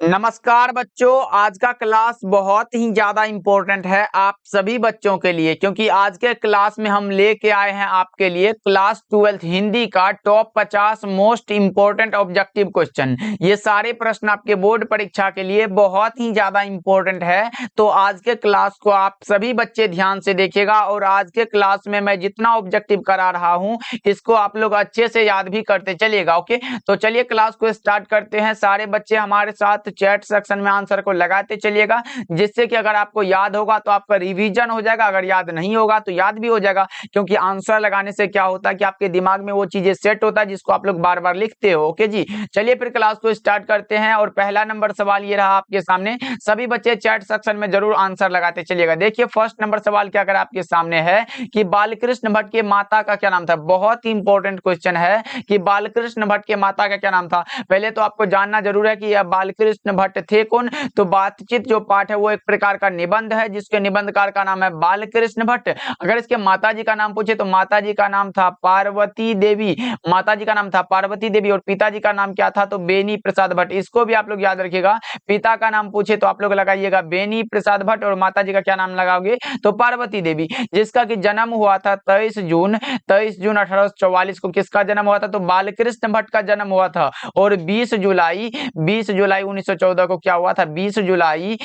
नमस्कार बच्चों, आज का क्लास बहुत ही ज्यादा इम्पोर्टेंट है आप सभी बच्चों के लिए, क्योंकि आज के क्लास में हम लेके आए हैं आपके लिए क्लास 12th हिंदी का top 50 most important objective question. ये सारे प्रश्न आपके बोर्ड परीक्षा के लिए बहुत ही ज्यादा इम्पोर्टेंट है। तो आज के क्लास को आप सभी बच्चे ध्यान से देखिएगा और आज के क्लास में मैं जितना ऑब्जेक्टिव करा रहा हूँ इसको आप लोग अच्छे से याद भी करते चलिएगा। ओके, तो चलिए क्लास को स्टार्ट करते हैं। सारे बच्चे हमारे साथ चैट सेक्शन में आंसर को लगाते चलिएगा, जिससे कि अगर आपको याद होगा तो आपका रिवीजन हो जाएगा, अगर याद नहीं होगा तो याद भी हो जाएगा। क्योंकि आंसर लगाने से क्या होता है कि आपके दिमाग में वो चीजें सेट होता है जिसको आप लोग बार बार लिखते हो। ओके जी, चलिए फिर क्लास को स्टार्ट करते हैं। और पहला नंबर सवाल ये रहा आपके सामने, सभी बच्चे चैट सेक्शन में जरूर आंसर लगाते चलिएगा। देखिए फर्स्ट नंबर सवाल क्या कर आपके सामने है कि बालकृष्ण भट्ट के माता का क्या नाम था। बहुत ही इंपॉर्टेंट क्वेश्चन है कि बालकृष्ण भट्ट के माता का क्या नाम था। पहले तो आपको जानना जरूर है कि यह बालकृष्ण भट्ट थे कौन। तो बातचीत जो पाठ है वो एक प्रकार का निबंध है जिसके निबंधकार का नाम है बालकृष्ण भट्ट। अगर इसके माताजी का नाम पूछे तो माताजी का नाम था पार्वती देवी, माताजी का नाम था पार्वती देवी। और पिताजी का नाम क्या था तो बेनी प्रसाद भट्ट। इसको भी आप लोग याद रखिएगा, पिता का नाम पूछे तो आप लोग लगाइएगा बेनी प्रसाद भट्ट और माताजी का क्या नाम लगाओगे तो पार्वती देवी। जिसका कि जन्म हुआ था 23 जून 1844 को। किसका जन्म हुआ था तो बालकृष्ण भट्ट का जन्म हुआ था। और 20 जुलाई 1914 को क्या हुआ था 20 जुलाई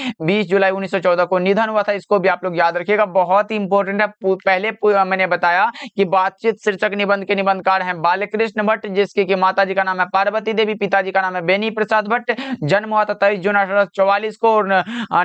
1914 को निधन हुआ था। इसको भी आप लोग याद रखिएगा, बहुत ही इंपॉर्टेंट है। पहले मैंने बताया कि बातचीत शीर्षक निबंध के निबंधकार हैं बालकृष्ण भट्ट, जिसके की माताजी का नाम है पार्वती देवी, पिताजी का नाम है बेनी प्रसाद भट्ट। जन्म हुआ था 23 जून 1844 को और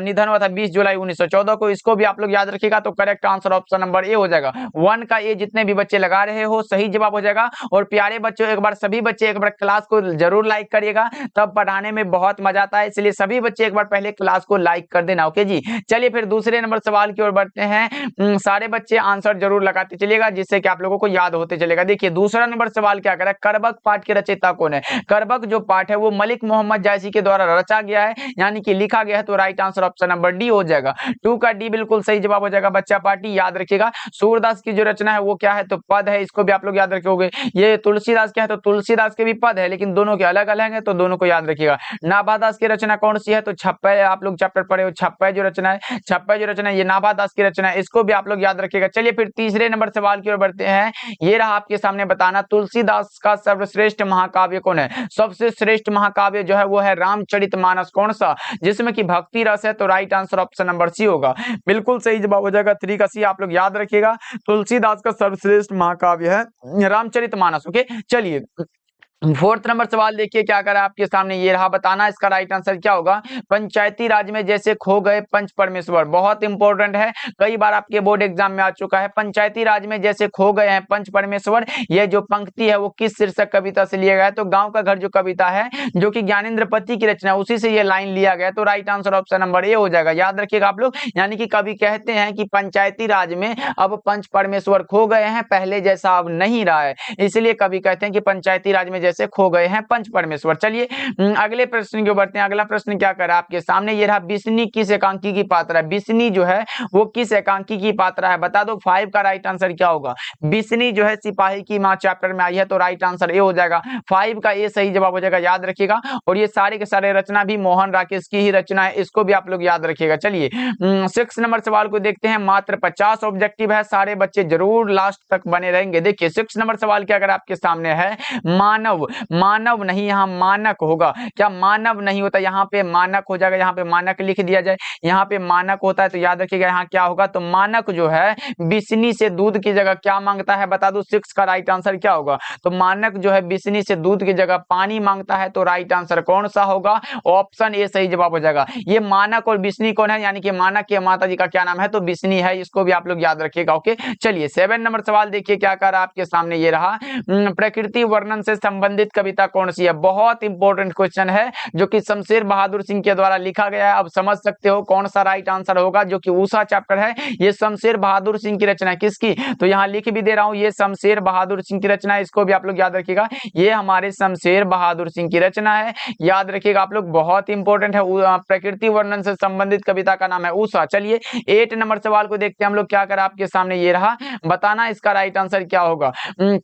निधन हुआ था 20 जुलाई 1914 को। इसको भी आप लोग याद रखिएगा। तो correct answer option number A हो जाएगा। 1 का ए जितने भी बच्चे लगा रहे हो सही जवाब हो जाएगा। और प्यारे बच्चों, एक बार सभी बच्चे एक बार क्लास को जरूर लाइक करिएगा, तब पढ़ाने में बहुत मजा आता है। इसलिए सभी बच्चे एक बार पहले क्लास को लाइक कर देना। ओके जी, चलिए फिर दूसरे नंबर सवाल की ओर बढ़ते हैं। सारे बच्चे आंसर जरूर लगाते चलिएगा जिससे कि आप लोगों को याद होते चलेगा। देखिए दूसरा नंबर सवाल क्या कर रहा है, करबक पाठ के रचयिता कौन है। करबक जो पाठ है वो मलिक मोहम्मद जायसी के द्वारा रचा गया है, यानी कि लिखा गया है। तो right answer option number D हो जाएगा। 2 का डी बिल्कुल सही जवाब हो जाएगा बच्चा पार्टी। याद रखिएगा सूरदास की जो रचना है वो क्या है तो पद है। इसको भी आप लोग याद रखोगे। ये तुलसीदास क्या है तो तुलसीदास के भी पद है, लेकिन दोनों के अलग अलग है, तो दोनों को याद रखिएगा। नाभादास की रचना कौन सी है तो छप्पय। आप लोग चैप्टर पढ़े हो छप्पय जो रचना है, छप्पय जो रचना है ये नाभादास की रचना है। इसको भी आप लोग याद रखिएगा। चलिए फिर तीसरे नंबर सवाल की ओर बढ़ते हैं। ये रहा आपके सामने, बताना तुलसीदास का सर्वश्रेष्ठ महाकाव्य कौन है। सबसे श्रेष्ठ महाकाव्य जो है वो है रामचरितमानस। कौन सा, जिसमें कि भक्ति रस है। तो right answer option number C होगा, बिल्कुल सही जवाब हो जाएगा। 3 का सी आप लोग याद रखिएगा। तुलसीदास का सर्वश्रेष्ठ महाकाव्य है रामचरितमानस। ओके, चलिए फोर्थ नंबर सवाल देखिए क्या करा आपके सामने। ये रहा, बताना इसका राइट आंसर क्या होगा। पंचायती राज में जैसे खो गए पंच परमेश्वर। बहुत इंपॉर्टेंट है, कई बार आपके बोर्ड एग्जाम में आ चुका है। पंचायती राज में जैसे खो गए हैं पंच परमेश्वर, ये जो पंक्ति है वो किस शीर्षक कविता से लिया गया है तो गांव का घर जो कविता है जो कि ज्ञानेंद्र पति की रचना है उसी से ये लाइन लिया गया। तो right answer option number A हो जाएगा। याद रखिएगा आप लोग, यानी कि कवि कहते हैं कि पंचायती राज में अब पंच परमेश्वर खो गए हैं, पहले जैसा अब नहीं रहा है, इसलिए कवि कहते हैं कि पंचायती राज में से खो गए हैं पंच परमेश्वर। चलिए अगले प्रश्न की ओर बढ़ते हैं। अगला प्रश्न क्या कर रहा है आपके सामने, ये रहा, बिस्नी किस एकांकी की पात्रा है। बिस्नी जो है वो किस एकांकी की पात्रा है बता दो। 5 का राइट आंसर क्या होगा। बिस्नी जो है सिपाही की मां चैप्टर में आई है, तो राइट आंसर ए हो जाएगा। 5 का ए सही जवाब हो जाएगा, याद रखिएगा। और ये सारे के सारे रचना भी मोहन राकेश की ही रचना है, इसको भी आप लोग याद रखिएगा। चलिए 6 नंबर सवाल को देखते हैं। मात्र 50 ऑब्जेक्टिव है, सारे बच्चे जरूर लास्ट तक बने रहेंगे। देखिए 6 नंबर सवाल क्या कर आपके सामने है, मानव, मानव नहीं यहाँ मानक होगा। क्या मानव नहीं होता, यहाँ पे मानक हो जाएगा। यहाँ पे मानक लिख दिया जाए, यहाँ पे मानक होता है तो याद रखिएगा यहाँ क्या होगा तो मानक जो है बिस्नी से दूध की जगह क्या मांगता है बता दो। 6 का राइट आंसर क्या होगा तो मानक जो है बिस्नी से दूध की जगह पानी मांगता है, तो राइट आंसर कौन सा होगा, ऑप्शन ए सही जवाब हो जाएगा। ये मानक और बिस्नी कौन है, यानी कि मानक के माता जी का क्या नाम है तो बिस्नी है, इसको भी आप लोग याद रखिएगा। ओके, चलिए 7 नंबर सवाल देखिए क्या कर आपके सामने। ये रहा, प्रकृति वर्णन से संबंधित कविता कौन सी है। बहुत इंपॉर्टेंट क्वेश्चन है जो कि शमशेर बहादुर सिंह के द्वारा लिखा गया है। अब समझ सकते हो कौन सा राइट आंसर होगा, जो कि उषा चैप्टर है। ये शमशेर बहादुर सिंह की रचना है, किसकी तो यहाँ लिख भी दे रहा हूं, ये शमशेर बहादुर सिंह की रचना है। इसको भी आप लोग याद रखिएगा, ये हमारे शमशेर बहादुर सिंह की रचना है, याद रखिएगा आप लोग, बहुत इंपॉर्टेंट है। प्रकृति वर्णन से संबंधित कविता का नाम है उषा। चलिए 8 नंबर सवाल को देखते हैं हम लोग क्या करा आपके सामने। ये रहा, बताना इसका राइट आंसर क्या होगा।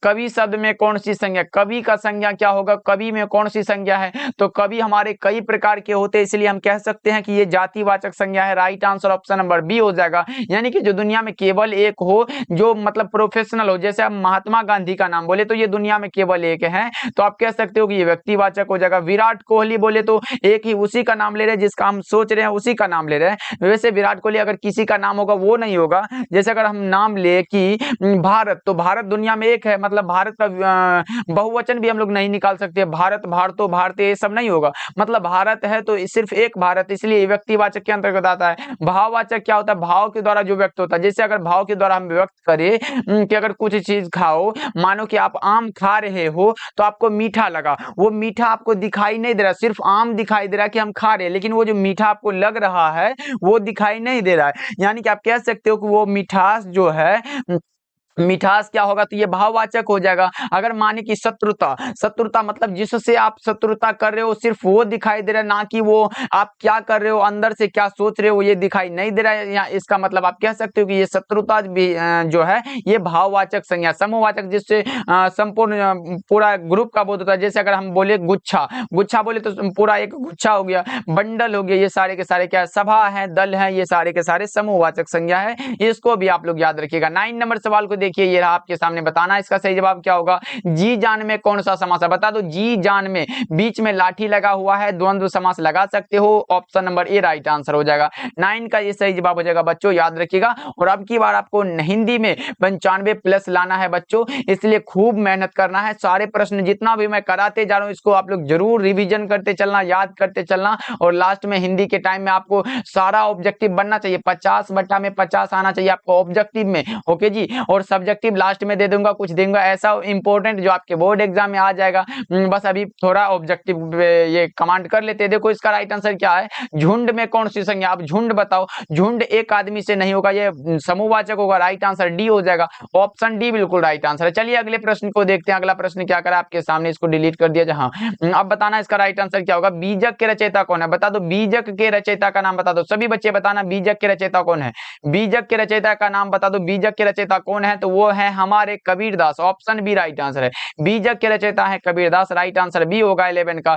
कवि शब्द में कौन सी संज्ञा, कवि का संज्ञा क्या होगा, कवि में कौन सी संज्ञा है, तो कवि हमारे कई प्रकार के होते हैं, इसलिए हम कह सकते हैं कि ये जातिवाचक संज्ञा है। Right answer option number B हो जाएगा। यानी कि जो दुनिया में केवल एक हो, जो मतलब प्रोफेशनल हो, जैसे आप महात्मा गांधी का नाम बोले तो ये दुनिया में केवल एक है, तो आप कह सकते हो कि ये व्यक्तिवाचक हो जाएगा। विराट कोहली बोले तो एक ही उसी का नाम ले रहे हैं, जिसका हम सोच रहे हैं उसी का नाम ले रहे हैं। वैसे विराट कोहली अगर किसी का नाम होगा वो नहीं होगा। जैसे अगर हम नाम ले कि भारत, तो भारत दुनिया में एक है, मतलब भारत का बहुवचन भी हम लोग नहीं निकाल सकते, भारत, भारतो, भारतीय, ये सब नहीं होगा। मतलब भारत है तो सिर्फ एक भारत, इसलिए व्यक्तिवाचक के अंतर्गत आता है। भाववाचक क्या होता है, भाव के द्वारा जो व्यक्त होता है। जैसे अगर भाव के द्वारा हम व्यक्त करें कि अगर कुछ चीज खाओ, मानो कि आप आम खा रहे हो तो आपको मीठा लगा, वो मीठा आपको दिखाई नहीं दे रहा, सिर्फ आम दिखाई दे रहा है कि हम खा रहे हैं, लेकिन वो जो मीठा आपको लग रहा है वो दिखाई नहीं दे रहा है। यानी कि आप कह सकते हो कि वो मिठास जो है, मिठास क्या होगा, तो ये भाववाचक हो जाएगा। अगर माने कि शत्रुता, शत्रुता मतलब जिससे आप शत्रुता कर रहे हो सिर्फ वो दिखाई दे रहा है, ना कि वो आप क्या कर रहे हो, अंदर से क्या सोच रहे हो ये दिखाई नहीं दे रहा है, या इसका मतलब आप कह सकते हो कि ये शत्रुता भी जो है ये भाववाचक संज्ञा। समूहवाचक जिससे संपूर्ण पूरा ग्रुप का बोध होता है। जैसे अगर हम बोले गुच्छा, गुच्छा बोले तो पूरा एक गुच्छा हो गया, बंडल हो गया, ये सारे के सारे क्या है, सभा है, दल है, ये सारे के सारे समूहवाचक संज्ञा है। इसको भी आप लोग याद रखिएगा। 9 नंबर सवाल को देखिए, ये रहा आपके सामने, बताना इसका सही जवाब क्या होगा। जी जान में कौन सा समास है, बता दो। जी जान में बीच में लाठी लगा हुआ है, द्वंद्व समास लगा सकते हो, ऑप्शन नंबर ए राइट आंसर हो जाएगा। 9 का ये सही जवाब हो जाएगा बच्चों, याद रखिएगा। और अब की बार आपको हिंदी में 95 प्लस लाना है बच्चों, इसलिए खूब मेहनत करना है। सारे प्रश्न जितना भी मैं कराते जा रहा हूं इसको आप लोग जरूर रिवीजन करते चलना, याद करते चलना, और लास्ट में हिंदी के टाइम में आपको सारा ऑब्जेक्टिव बनना चाहिए, 50/50 आना चाहिए आपको ऑब्जेक्टिव में, ओके जी। और सब्जेक्टिव लास्ट में दे दूंगा, कुछ दूंगा ऐसा इंपॉर्टेंट जो आपके बोर्ड एग्जाम में आ जाएगा। बस अभी थोड़ा ऑब्जेक्टिव ये कमांड कर लेते हैं। देखो इसका राइट आंसर क्या है, झुंड में कौन सी संज्ञा, आप झुंड बताओ। झुंड एक आदमी से नहीं होगा, ये समूहवाचक होगा, राइट आंसर डी हो जाएगा, ऑप्शन डी बिल्कुल राइट आंसर है। चलिए अगले प्रश्न को देखते हैं। अगला प्रश्न क्या करा आपके सामने, इसको डिलीट कर दिया जहां। अब बताना इसका राइट आंसर क्या होगा। बीजक के रचयिता कौन है, बता दो। बीजक के रचयिता का नाम बता दो, सभी बच्चे बताना बीजक के रचयिता कौन है। बीजक के रचयिता का नाम बता दो, बीजक के रचयिता कौन है, तो वो है हमारे कबीरदास, ऑप्शन बी राइट आंसर है। बीजक के रचयिता है कबीरदास, राइट आंसर बी होगा 11 का।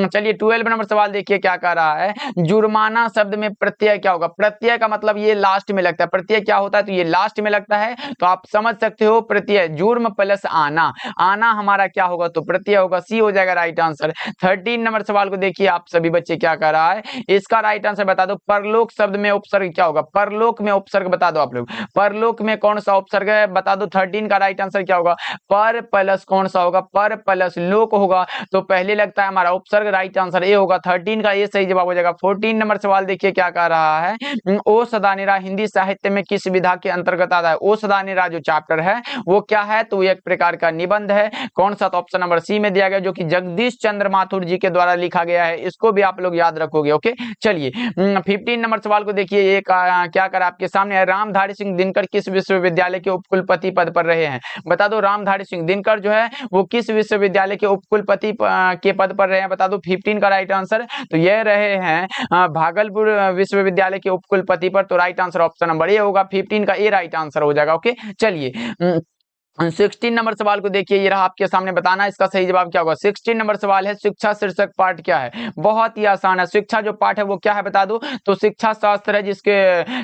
चलिए 12 नंबर सवाल देखिए क्या कह रहा है। जुर्माना शब्द में प्रत्यय क्या होगा। प्रत्यय का मतलब ये लास्ट में लगता है, प्रत्यय क्या होता है, तो ये लास्ट में लगता है, तो आप समझ सकते हो प्रत्यय जुर्म प्लस आना, आना हमारा क्या होगा, तो प्रत्यय होगा, सी हो जाएगा राइट आंसर। 13 नंबर सवाल को देखिए आप सभी बच्चे क्या कह रहा है, इसका राइट आंसर बता दो। परलोक शब्द में उपसर्ग क्या होगा, परलोक में उपसर्ग बता दो आप लोग, परलोक में कौन सा उपसर्ग है बता दो। 13 का राइट आंसर क्या होगा, पर प्लस कौन सा होगा, पर प्लस लोक होगा, तो पहले लगता है हमारा उपसर्ग, राइट आंसर ए होगा। 13 का ये सही जवाब हो जाएगा। 14 नंबर सवाल देखिए क्या कह रहा है। ओ सदानेरा हिंदी साहित्य में किस विधा के अंतर्गत आता है। ओ सदानेरा जो चैप्टर है वो क्या है, तो एक प्रकार का निबंध है, कौन सा, तो ऑप्शन नंबर सी में दिया गया, जो कि जगदीश चंद्र माथुर जी के द्वारा लिखा गया है। इसको भी आप लोग याद रखोगे, ओके। चलिए 15 नंबर सवाल को देखिए, ये क्या करा आपके सामने। रामधारी सिंह दिनकर किस विश्वविद्यालय के उपकुलपति पद पर रहे हैं, बता दो। रामधारी सिंह दिनकर जो है वो किस विश्वविद्यालय के उपकुलपति के पद पर रहे हैं, बता दो। 15 का राइट आंसर तो ये रहे हैं भागलपुर विश्वविद्यालय के उपकुलपति पर, तो राइट आंसर ऑप्शन नंबर ए होगा। 15 का ए राइट आंसर हो जाएगा, ओके। चलिए 16 नंबर सवाल को देखिए, ये रहा आपके सामने, बताना इसका सही जवाब क्या होगा। 16 नंबर सवाल है, शिक्षा शीर्षक पाठ क्या है। बहुत ही आसान है, शिक्षा जो पाठ है वो क्या है बता दो, तो शिक्षा शास्त्र है। जिसके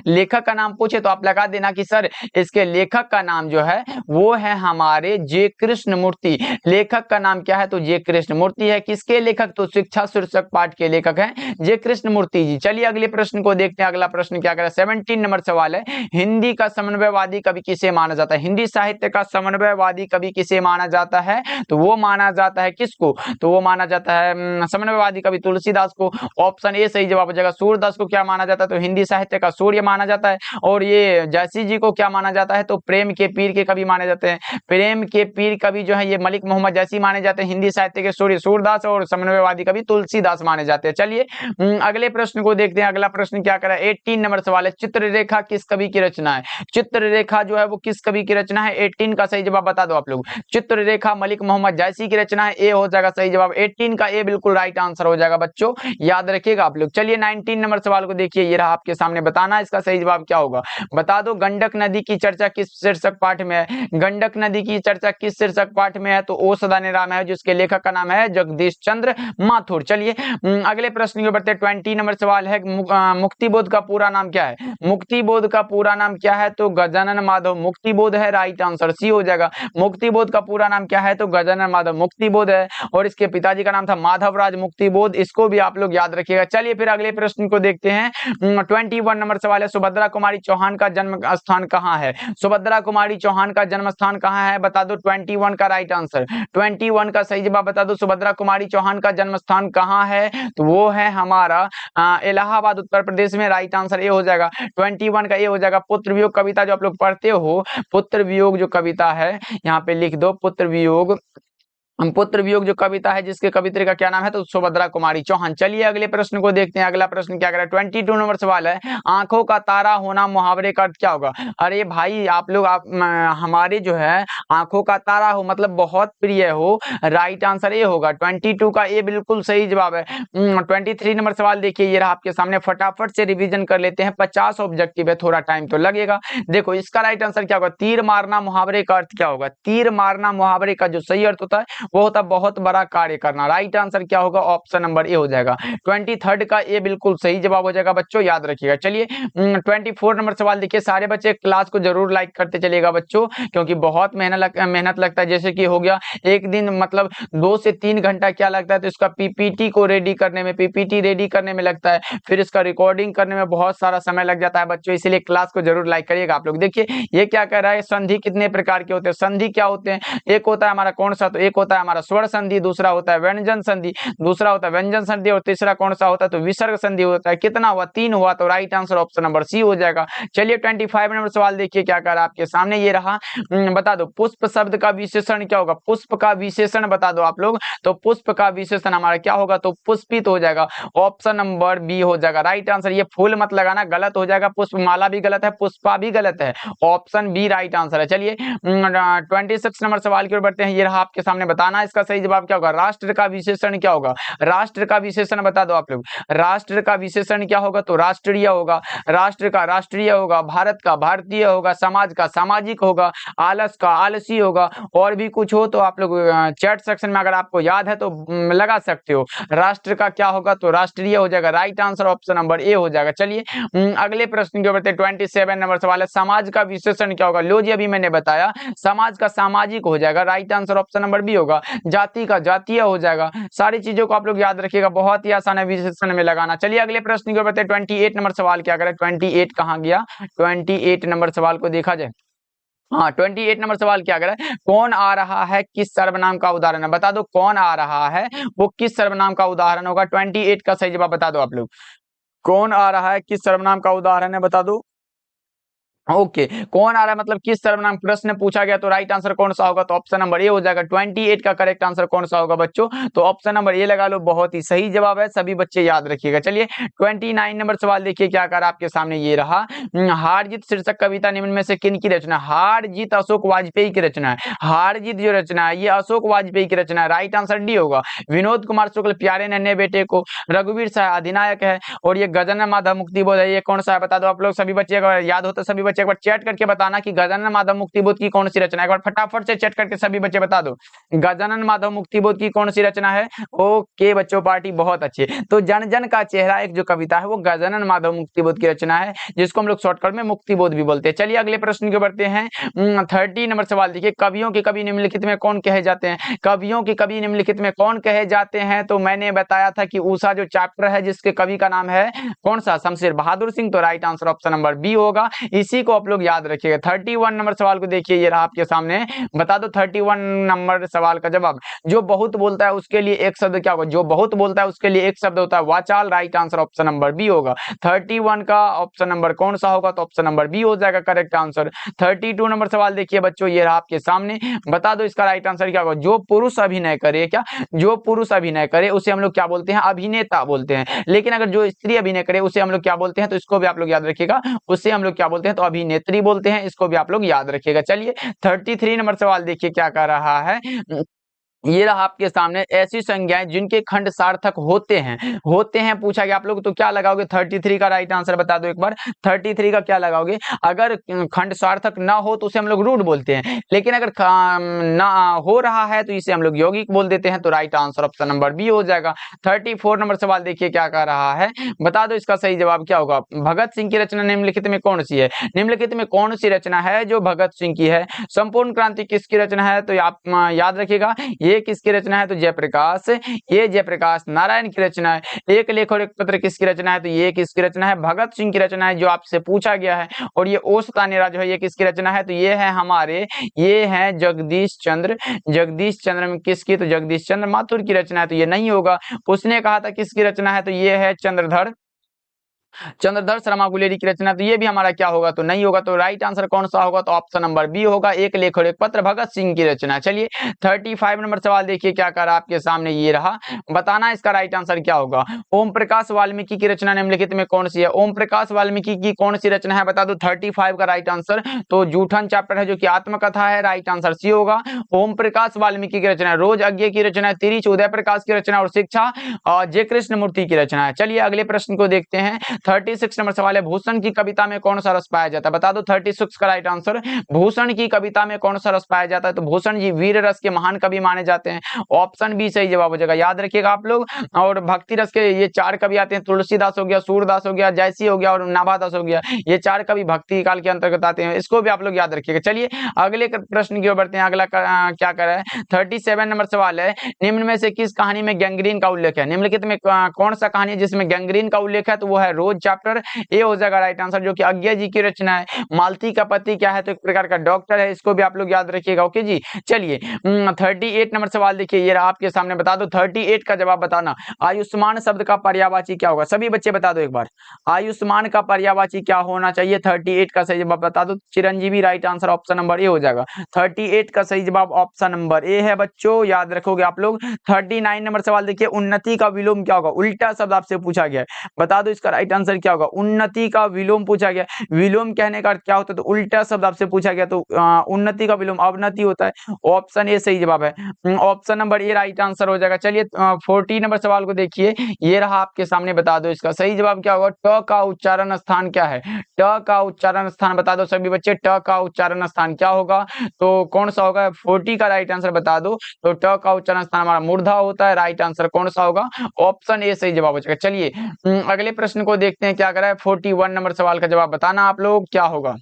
लेखक का नाम पूछे तो आप लगा देना कि सर इसके लेखक का नाम जो है वो है हमारे जे कृष्ण मूर्ति। लेखक का नाम क्या है, तो जे कृष्ण मूर्ति है। किसके लेखक, तो शिक्षा शीर्षक पाठ के लेखक है जे कृष्ण मूर्ति जी। चलिए अगले प्रश्न को देखते हैं। अगला प्रश्न क्या करें, 17 नंबर सवाल है, हिंदी का समन्वयवादी कवि किसे माना जाता है। हिंदी साहित्य का समन्वयवादी कवि किसे माना जाता है, तो वो माना जाता है किसको, तो वो माना जाता है समन्वयवादी कवि तुलसीदास को, ऑप्शन ए सही जवाब हो जाएगा। सूरदास को क्या माना जाता है, तो हिंदी साहित्य का सूर्य माना जाता है। और ये जैसी जी को क्या माना जाता है, तो प्रेम के पीर के कवि माने जाते हैं। प्रेम के पीर कवि जो है ये मलिक मोहम्मद जैसी माने जाते हैं। हिंदी साहित्य के सूर्य सूरदास और समन्वयवादी कवि तुलसीदास माने जाते हैं। चलिए अगले प्रश्न को देखते हैं। अगला प्रश्न क्या करा, 18 नंबर सवाल है, चित्ररेखा किस कवि की रचना है। चित्ररेखा जो है वो किस कवि की रचना है। 18 का सही जवाब बता दो आप लोग। चित्ररेखा मलिक मोहम्मद जैसी की रचना है, ए हो जाएगा सही जवाब। 18 का ए बिल्कुल राइट आंसर हो जाएगा बच्चों, याद रखिएगा आप लोग। चलिए 19 नंबर सवाल को देखिए, ये रहा आपके सामने, बताना इसका सही जवाब क्या होगा। बता दो गंडक नदी की चर्चा किस शीर्षक पाठ में है। गंडक नदी की चर्चा किस शीर्षक पाठ में है, तो ओ सदानेराम है, जिसके लेखक का नाम है जगदीश चंद्र माथुर। चलिए अगले प्रश्न की बढ़ते हैं। 20 नंबर सवाल है, मुक्तिबोध का पूरा नाम क्या है। मुक्तिबोध का पूरा नाम क्या है, तो गजानन माधव मुक्तिबोध है, राइट आंसर सी हो जाएगा। मुक्तिबोध का पूरा नाम क्या है, तो गजानन माधव मुक्तिबोध है, और इसके पिताजी का नाम था माधवराज मुक्तिबोध, इसको भी आप लोग याद रखिएगा। चलिए फिर अगले प्रश्न को देखते हैं। 21 नंबर सवाल है, सुभद्रा कुमारी चौहान का जन्म स्थान कहाँ है। सुभद्रा कुमारी चौहान का जन्म स्थान कहाँ है, बता दो। 21 का राइट आंसर, 21 का सही जवाब बता दो। सुभद्रा कुमारी चौहान का जन्म स्थान कहाँ है, तो वो है हमारा इलाहाबाद उत्तर प्रदेश में, राइट आंसर ए हो जाएगा। 21 का ए हो जाएगा। पुत्र वियोग कविता जो आप लोग पढ़ते हो, पुत्र वियोग जो कविता है यहाँ पे लिख दो, पुत्र वियोग जो कविता है, जिसके कवित्री का क्या नाम है, तो सुभद्रा कुमारी चौहान। चलिए अगले प्रश्न को देखते हैं। अगला प्रश्न क्या कर रहा है, 22 नंबर सवाल है, आंखों का तारा होना मुहावरे का अर्थ क्या होगा। अरे भाई आप लोग हमारे जो है आंखों का तारा हो मतलब बहुत प्रिय हो, राइट आंसर ए होगा। 22 का ए बिल्कुल सही जवाब है। 23 नंबर सवाल देखिए, ये रहा आपके सामने, फटाफट से रिविजन कर लेते हैं, 50 ऑब्जेक्टिव है, थोड़ा टाइम तो लगेगा। देखो इसका राइट आंसर क्या होगा, तीर मारना मुहावरे का अर्थ क्या होगा। तीर मारना मुहावरे का जो सही अर्थ होता है वो होता है बहुत बड़ा कार्य करना, राइट आंसर क्या होगा, ऑप्शन नंबर ए हो जाएगा। 23 का ए बिल्कुल सही जवाब हो जाएगा बच्चों, याद रखिएगा। चलिए 24 नंबर सवाल देखिए, सारे बच्चे क्लास को जरूर लाइक करते चलिएगा बच्चों, क्योंकि बहुत मेहनत लगता है। जैसे कि हो गया एक दिन मतलब 2 से 3 घंटा क्या लगता है, तो इसका पीपीटी को रेडी करने में, पीपीटी रेडी करने में लगता है, फिर इसका रिकॉर्डिंग करने में बहुत सारा समय लग जाता है बच्चों, इसीलिए क्लास को जरूर लाइक करिएगा आप लोग। देखिए ये क्या कह रहा है, संधि कितने प्रकार के होते हैं। संधि क्या होते हैं, एक होता है हमारा कौन सा, तो एक होता है हमारा स्वर संधि, दूसरा होता है व्यंजन संधि, दूसरा होता है व्यंजन संधि, और तीसरा कौन सा होता है, तो विसर्ग संधि होता है। कितना हुआ, 3 हुआ, तो right answer option number C हो जाएगा। चलिए 25 नंबर सवाल देखिए क्या कर रहा है आपके सामने, ये रहा, बता दो पुष्प शब्द का विशेषण क्या होगा। पुष्प का विशेषण बता दो आप लोग, तो पुष्प का विशेषण हमारा क्या होगा, तो पुष्पित हो जाएगा, ऑप्शन नंबर बी हो जाएगा, राइट आंसर। ये फूल मत लगाना, गलत हो जाएगा, पुष्पमाला भी गलत है, पुष्पा भी गलत है, ऑप्शन बी राइट आंसर है। चलिए 26 नंबर सवाल की ओर बढ़ते हैं, ये रहा आपके सामने, बताना इसका सही जवाब क्या होगा। राष्ट्र का विशेषण क्या होगा, राष्ट्र का विशेषण बता दो आप लोग। राष्ट्र का विशेषण क्या होगा, तो राष्ट्रीय होगा, राष्ट्र का राष्ट्रीय होगा, भारत का भारतीय होगा, समाज का सामाजिक होगा, आलस का आलसी होगा, और भी कुछ हो तो आप लोग चैट सेक्शन में अगर आपको याद है तो लगा सकते हो। राष्ट्र का क्या होगा, तो राष्ट्रीय हो जाएगा, right answer option number A हो जाएगा। चलिए अगले प्रश्न के बढ़ते, 27 नंबर सवाल है, समाज का विशेषण क्या होगा। लो जी अभी मैंने बताया, समाज का सामाजिक हो जाएगा, right answer option number B होगा। जाति का जातीय हो जाएगा। सारी चीजों को आप लोग याद रखिएगा, बहुत ही आसान है विशेषण में लगाना। चलिए अगले प्रश्न की ओर बढ़ते हैं। 28 नंबर सवाल क्या करें, 28 कहां गया, 28 नंबर सवाल को देखा जाए। हाँ 28 नंबर सवाल क्या कर रहा है, कौन आ रहा है किस सर्वनाम का उदाहरण है। बता दो कौन आ रहा है वो किस सर्वनाम का उदाहरण होगा। 28 का सही जवाब बता दो आप लोग, कौन आ रहा है किस सर्वनाम का उदाहरण है, बता दो। ओके कौन आ रहा है मतलब किस सर्वनाम प्रश्न पूछा गया, तो राइट आंसर कौन सा होगा, तो ऑप्शन नंबर ए हो जाएगा। 28 का करेक्ट आंसर कौन सा होगा बच्चों, तो ऑप्शन नंबर ए लगा लो, बहुत ही सही जवाब है, सभी बच्चे याद रखिएगा। चलिए 29 नंबर सवाल देखिए क्या कर आपके सामने, ये रहा, हार जीत शीर्षक कविता निम्न में से किन की रचना। हार जीत अशोक वाजपेयी की रचना है। हार जीत जो रचना है ये अशोक वाजपेयी की रचना है, राइट आंसर डी होगा। विनोद कुमार शुक्ल प्यारे नन्हे बेटे को, रघुवीर शाह अधिनायक है, और ये गजानन माधव मुक्तिबोध है, ये कौन सा है बता दो आप लोग। सभी बच्चे अगर याद हो तो सभी बच्चे एक बार चैट करके बताना कि गजानन माधव मुक्तिबोध की कौन सी रचना है। एक बार फटाफट से चैट करके सभी बच्चे बता दो, गजानन माधव मुक्तिबोध की कौन सी रचना है। ओके बच्चों पार्टी बहुत अच्छी है। तो जन जन का चेहरा एक जो कविता है वो गजानन माधव मुक्तिबोध की रचना है, जिसको हम लोग शॉर्टकट में मुक्तिबोध भी बोलते हैं। चलिए अगले प्रश्न के बढ़ते हैं। 30 नंबर सवाल देखिए, कवियों के कवि निम्नलिखित में कौन कहे जाते हैं। कवियों के कवि निम्नलिखित में कौन कहे जाते हैं, तो मैंने बताया था कि उषा जो चैप्टर है जिसके कवि का नाम है कौन सा, शमशेर बहादुर सिंह, तो right answer option number B होगा। इसी को आप लोग याद रखिएगा। 31 नंबर सवाल को देखिए, ये रहा आपके सामने, बता दो 31 नंबर सवाल का जवाब। जो बहुत बोलता है उसके लिए एक शब्द क्या होगा, जो बहुत बोलता है उसके लिए एक शब्द होता है वाचाल, right answer option number B होगा। 31 का ऑप्शन नंबर कौन सा होगा, तो ऑप्शन नंबर बी हो जाएगा करेक्ट आंसर। 32 नंबर सवाल देखिए बच्चों, ये रहा आपके सामने, बता दो इसका राइट आंसर क्या होगा। जो पुरुष अभिनय करे, क्या जो पुरुष अभिनय करे उसे हम लोग क्या बोलते हैं, अभिनेता बोलते हैं। लेकिन अगर जो स्त्री अभिनय करे उसे हम लोग क्या बोलते हैं, तो इसको भी आप लोग याद रखिएगा, उससे हम लोग क्या बोलते हैं, तो अभिनेत्री बोलते हैं, इसको भी आप लोग याद रखिएगा। चलिए 33 नंबर सवाल देखिए क्या कर रहा है। ये रहा आपके सामने, ऐसी संज्ञाएं जिनके खंड सार्थक होते हैं पूछा गया आप लोग, तो क्या लगाओगे? 33 का राइट आंसर बता दो एक बार। 33 का क्या लगाओगे? अगर खंड सार्थक ना हो तो उसे हम लोग रूट बोलते हैं, लेकिन अगर ना हो रहा है तो इसे हम लोग यौगिक बोल देते हैं। तो right answer option number B हो जाएगा। 34 नंबर सवाल देखिए क्या कह रहा है, बता दो इसका सही जवाब क्या होगा। भगत सिंह की रचना निम्नलिखित में कौन सी है? निम्नलिखित में कौन सी रचना है जो भगत सिंह की है? संपूर्ण क्रांति किसकी रचना है? तो आप याद रखिएगा, ये किसकी रचना है? तो जयप्रकाश, ये जयप्रकाश नारायण की रचना है। एक लेख और एक पत्र किसकी रचना है? तो ये किसकी रचना है? भगत सिंह की रचना है, जो आपसे पूछा गया है। और ये ओशतानेरा जो है ये किसकी रचना है? तो ये है हमारे, ये है जगदीश चंद्र में किसकी? तो जगदीश चंद्र माथुर की रचना है, तो ये नहीं होगा। उसने कहा था किसकी रचना है? तो ये है चंद्रधर शर्मा गुलेरी की रचना, तो ये भी हमारा क्या होगा? तो नहीं होगा। तो राइट आंसर कौन सा होगा? तो ऑप्शन नंबर बी होगा, एक लेख और एक पत्र भगत सिंह की रचना। चलिए 35 नंबर सवाल देखिए क्या कर रहा है आपके सामने, ये रहा, बताना इसका राइट आंसर क्या होगा। ओम प्रकाश वाल्मीकि की रचना निम्नलिखित में कौन सी है? ओम प्रकाश वाल्मीकि की कौन सी रचना है? बता दो 35 का राइट आंसर। तो जूठन चैप्टर है जो कि आत्मकथा है, राइट आंसर सी होगा। ओम प्रकाश वाल्मीकि की रचना, रोज अज्ञे की रचना, तिरिच उदय प्रकाश की रचना और शिक्षा जय कृष्ण मूर्ति की रचना है। चलिए अगले प्रश्न को देखते हैं। 36 नंबर सवाल है, भूषण की कविता में कौन सा रस पाया जाता है? बता दो 36 का राइट आंसर। भूषण की कविता में कौन सा रस पाया जाता है? तो भूषण जी वीर रस के महान कवि माने जाते हैं। ऑप्शन बी सही जवाब हो जाएगा, याद रखिएगा आप लोग। और भक्ति रस के ये 4 कवि आते हैं, तुलसीदास हो गया, सूरदास हो गया, जयसी हो गया और नाभादास हो गया। ये 4 कवि भक्ति काल के अंतर्गत आते हैं, इसको भी आप लोग याद रखिएगा। चलिए अगले प्रश्न की ओर बढ़ते हैं। अगला क्या कर रहा है? 37 नंबर सवाल है, निम्न में से किस कहानी में गैंग्रीन का उल्लेख है? निम्नलिखित में कौन सा कहानी है जिसमें गैंग्रीन का उल्लेख है? तो वो है रोज चैप्टर, ये हो जाएगा राइट आंसर, जो कि अज्ञा जी की रचना है। मालती का पति क्या है? तो एक प्रकार का डॉक्टर है, इसको भी आप लोग याद रखिएगा। ओके जी, चलिए 38 नंबर सवाल देखिए, ये आपके सामने, बता दो 38 का जवाब बताना। आयुष्मान शब्द का पर्यायवाची क्या होगा? सभी बच्चे बता दो एक बार, आयुष्मान का पर्यायवाची क्या होना चाहिए? 38 का सही जवाब बता दो। Chiranjeevi right answer, option number A हो जाएगा। 38 का सही जवाब ऑप्शन नंबर ए है बच्चों, याद रखोगे आप लोग। 39 नंबर सवाल देखिए, उन्नति का विलोम क्या होगा? उल्टा शब्द आपसे पूछा गया है, बता दो इसका राइट आंसर क्या होगा। उन्नति का विलोम पूछा गया, विलोम कहने का क्या होता है? तो उल्टा शब्द आपसे पूछा गया, तो उन्नति का विलोम अवनति होता है। ऑप्शन ए सही जवाब है, ऑप्शन नंबर ए राइट आंसर हो जाएगा। चलिए 40 नंबर सवाल को देखिए, ये रहा आपके सामने, बता दो इसका सही जवाब क्या होगा। ट का उच्चारण स्थान क्या है? ट का उच्चारण स्थान बता दो सभी बच्चे, ट का उच्चारण स्थान क्या होगा? तो कौन सा होगा? 40 का राइट आंसर बता दो। तो ट का उच्चारण स्थान हमारा मूर्धा होता है, राइट आंसर कौन सा होगा? ऑप्शन ए सही जवाब हो जाएगा। चलिए अगले प्रश्न को देखते हैं क्या करा है। 41 नंबर सवाल का जवाब बताना आप लोग, क्या होगा?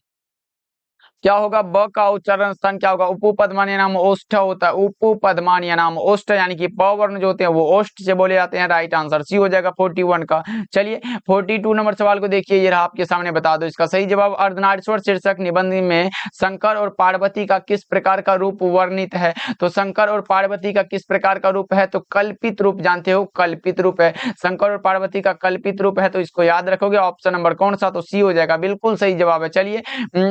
क्या होगा? ब का उच्चारण स्थान क्या होगा? उपपदमानीय नाम ओष्ठ होता है, उपपदमानीय नाम ओष्ठ, यानी कि प वर्ण जो होते हैं वो ओष्ठ से बोले जाते हैं, राइट आंसर सी हो जाएगा 41 का। चलिए 42 नंबर सवाल को देखिए, ये रहा आपके सामने, बता दो इसका सही जवाब। अर्धनारीश्वर शीर्षक निबंध में शंकर और पार्वती का किस प्रकार का रूप वर्णित है? तो शंकर और पार्वती का किस प्रकार का रूप है? तो कल्पित रूप, जानते हो कल्पित रूप है, शंकर और पार्वती का कल्पित रूप है, तो इसको याद रखोगे। ऑप्शन नंबर कौन सा? तो सी हो जाएगा, बिल्कुल सही जवाब है। चलिए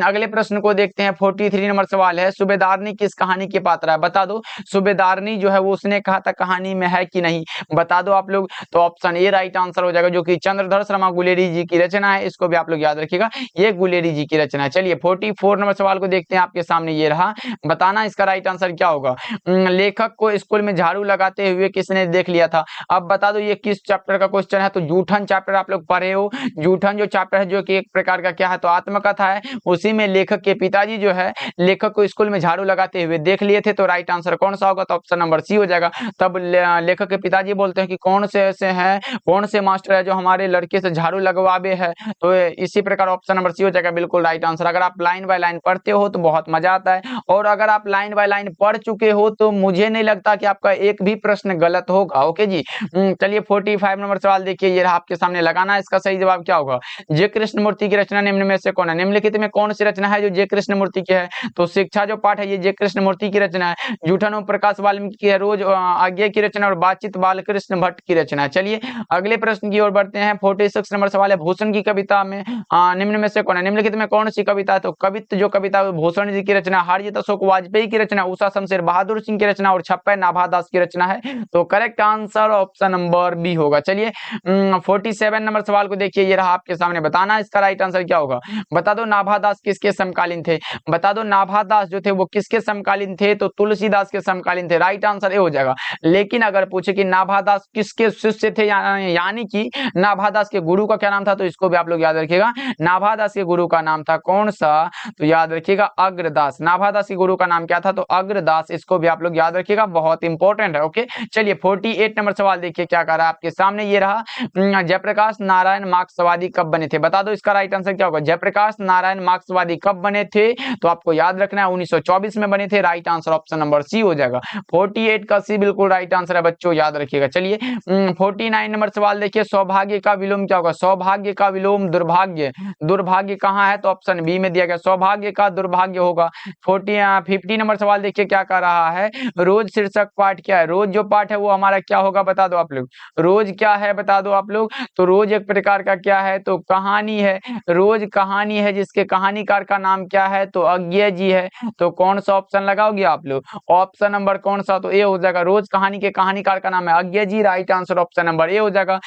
अगले प्रश्न को देखते हैं। 43 नंबर सवाल है, सूबेदारनी किस कहानी के पात्र है? बता दो सूबेदारनी जो है वो उसने कहा था कहानी में है कि नहीं, बता दो आप लोग। तो ऑप्शन ए राइट आंसर हो जाएगा, जो कि चंद्रधर शर्मा गुलेरी जी की रचना है, इसको भी आप लोग याद रखिएगा, ये गुलेरी जी की रचना है। चलिए 44 नंबर सवाल को देखते हैं आपके सामने, ये रहा, बताना इसका राइट आंसर क्या होगा। लेखक को स्कूल में झाड़ू लगाते हुए किसने देख लिया था? अब बता दो ये किस चैप्टर का क्वेश्चन है? तो जूठन चैप्टर आप लोग पढ़े हो। जूठन जो चैप्टर है जो कि एक प्रकार का क्या है? तो आत्मकथा है, उसी में लेखक के पिताजी जो है लेखक को स्कूल में झाड़ू लगाते हुए देख लिए थे, तो राइट आंसर कौन सा होगा? तो ऑप्शन नंबर सी हो जाएगा। तब लेखक के पिताजी बोलते हैं कि कौन से ऐसे हैं, कौन से मास्टर है जो हमारे लड़के से झाड़ू लगवावे है, तो इसी प्रकार ऑप्शन नंबर सी हो जाएगा, बिल्कुल राइट आंसर। अगर आप लाइन बाय लाइन पढ़ते हो तो बहुत मजा आता है, और अगर आप लाइन बाय लाइन पढ़ चुके हो तो मुझे नहीं लगता कि आपका एक भी प्रश्न गलत होगा। ओके जी, चलिए 45 नंबर सवाल देखिए, ये आपके सामने, लगाना इसका सही जवाब क्या होगा। जय कृष्ण मूर्ति की रचना निम्न में से कौन है? निम्नलिखित में कौन सी रचना है जो जय कृष्णमूर्ति की है। तो शिक्षा जो पाठ है ये जे कृष्णमूर्ति की रचना है। जूठन ओम प्रकाश वाल्मीकि की है। रोज आज्ञा की रचना और बातचीत बालकृष्ण भट्ट की रचना है। चलिए अगले प्रश्न की ओर बढ़ते हैं। 46 नंबर सवाल है, भूषण की कविता में निम्न में से कौन है? निम्नलिखित में कौन सी कविता है? तो कवित्त जो कविता है भूषण जी की रचना, हारजित अशोक वाजपेयी की रचना, उषा शमशेर बहादुर सिंह की रचना और छप्पन नाभादास की रचना है। तो correct answer option number B होगा। चलिए 47 नंबर सवाल को देखिए, ये रहा आपके सामने, बताना इसका राइट आंसर क्या होगा। बता दो नाभादास किसके समकालीन थे? बता दो नाभादास जो थे वो किसके समकालीन थे? तो तुलसीदास के समकालीन थे। राइट आंसर ये हो जाएगा। लेकिन अगर पूछे कि नाभादास किसके शिष्य थे, यानी कि नाभादास के गुरु का क्या नाम था, तो इसको भी आप लोग याद रखिएगा। नाभादास के गुरु का नाम था कौन सा? तो याद रखिएगा अग्रदास। नाभादास के गुरु का नाम क्या था? तो अग्रदास। इसको भी आप लोग याद रखिएगा, बहुत इंपॉर्टेंट है। ओके चलिए 48 नंबर सवाल देखिए क्या कर रहा है आपके सामने, ये रहा जयप्रकाश नारायण मार्क्सवादी कब बने थे? बता दो इसका राइट आंसर क्या होगा। जयप्रकाश नारायण मार्क्सवादी कब बने थे? तो आपको याद रखना है 1924 में बने थे। Right answer option number C हो जाएगा। 48 का सी बिल्कुल राइट आंसर है बच्चों, याद रखिएगा। चलिए 49 नंबर सवाल देखिए, सौभाग्य का विलोम क्या होगा? सौभाग्य का विलोम दुर्भाग्य। दुर्भाग्य कहाँ है? तो ऑप्शन बी में दिया गया, सौभाग्य का दुर्भाग्य होगा। 50 नंबर सवाल देखिए क्या कर रहा है, रोज शीर्षक पाठ क्या है? रोज जो पाठ है वो हमारा क्या होगा बता दो आप लोग। रोज क्या है बता दो आप लोग। तो रोज एक प्रकार का क्या है? तो कहानी है। रोज कहानी है, जिसके कहानीकार का नाम क्या है? तो अज्ञेय जी है। तो कौन सा ऑप्शन लगाओगे आप लोग? ऑप्शन नंबर कौन सा? तो ए हो जाएगा। रोज कहानी के कहानीकार का नाम है Agyeya ji. Right answer option number A हो जाएगा।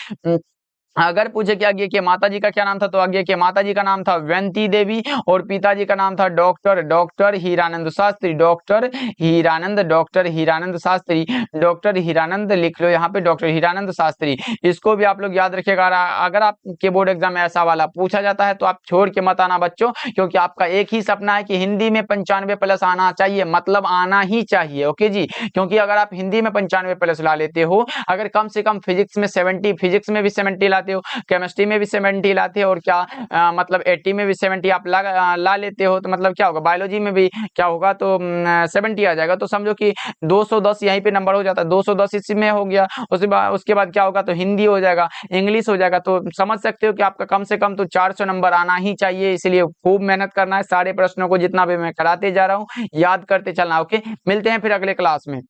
अगर पूछे कि अज्ञेय के माता जी का क्या नाम था, तो अज्ञेय के माता जी का नाम था व्यंती देवी और पिताजी का नाम था doctor Hiranand Shastri. Doctor Hiranand Shastri. Doctor Hiranand लिख लो यहाँ पे, डॉक्टर हीरानंद शास्त्री। इसको भी आप लोग याद रखिएगा। अगर आपके बोर्ड एग्जाम में ऐसा वाला पूछा जाता है तो आप छोड़ के मत आना बच्चों, क्योंकि आपका एक ही सपना है कि हिंदी में 95 प्लस आना चाहिए, मतलब आना ही चाहिए। ओके जी, क्योंकि अगर आप हिंदी में 95 प्लस ला लेते हो, अगर कम से कम फिजिक्स में 70, फिजिक्स में भी 70 लाते हो, केमिस्ट्री में भी 70 लाते हो, और क्या मतलब 80 में भी 70 आप ला लेते हो, तो मतलब क्या होगा, बायोलॉजी में भी क्या होगा, तो 70 आ जाएगा। तो समझो कि 210 यहीं पे नंबर हो जाता है, 210 इसी में हो गया। उसके बाद क्या होगा, तो हिंदी हो जाएगा, इंग्लिश हो जाएगा। तो समझ सकते हो कि आपका कम से कम तो 400 नंबर आना ही चाहिए। इसलिए खूब मेहनत करना है, सारे प्रश्नों को जितना भी मैं कराते जा रहा हूँ याद करते चलना। ओके, मिलते हैं फिर अगले क्लास में।